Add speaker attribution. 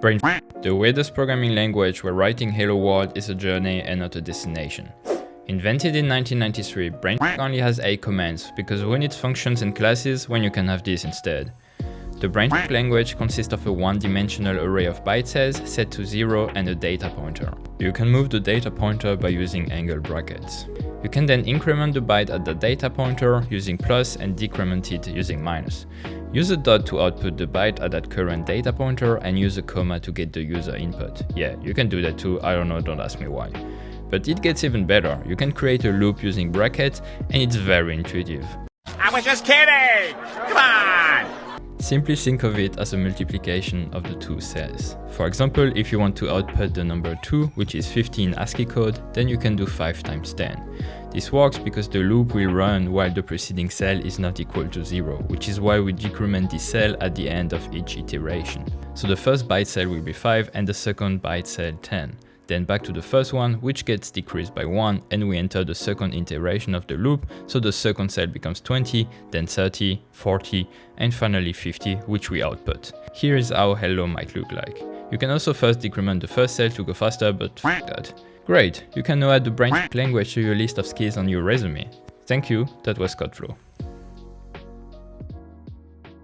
Speaker 1: Brainf, the weirdest programming language where writing Hello World is a journey and not a destination. Invented in 1993, Brainf only has 8 commands, because who needs functions and classes when you can have this instead? The Brainf language consists of a one-dimensional array of byte cells set to 0 and a data pointer. You can move the data pointer by using angle brackets. You can then increment the byte at the data pointer using plus and decrement it using minus. Use a dot to output the byte at that current data pointer and use a comma to get the user input. Yeah, you can do that too, I don't know, don't ask me why. But it gets even better. You can create a loop using brackets and it's very intuitive.
Speaker 2: I was just kidding! Come on!
Speaker 1: Simply think of it as a multiplication of the two cells. For example, if you want to output the number 2, which is 50 in ASCII code, then you can do 5 times 10. This works because the loop will run while the preceding cell is not equal to 0, which is why we decrement this cell at the end of each iteration. So the first byte cell will be 5 and the second byte cell 10. Then back to the first one, which gets decreased by 1, and we enter the second iteration of the loop, so the second cell becomes 20, then 30, 40, and finally 50, which we output. Here is how hello might look like. You can also first decrement the first cell to go faster, but f that. Great, you can now add the Brainf language to your list of skills on your resume. Thank you, that was CodeFlow.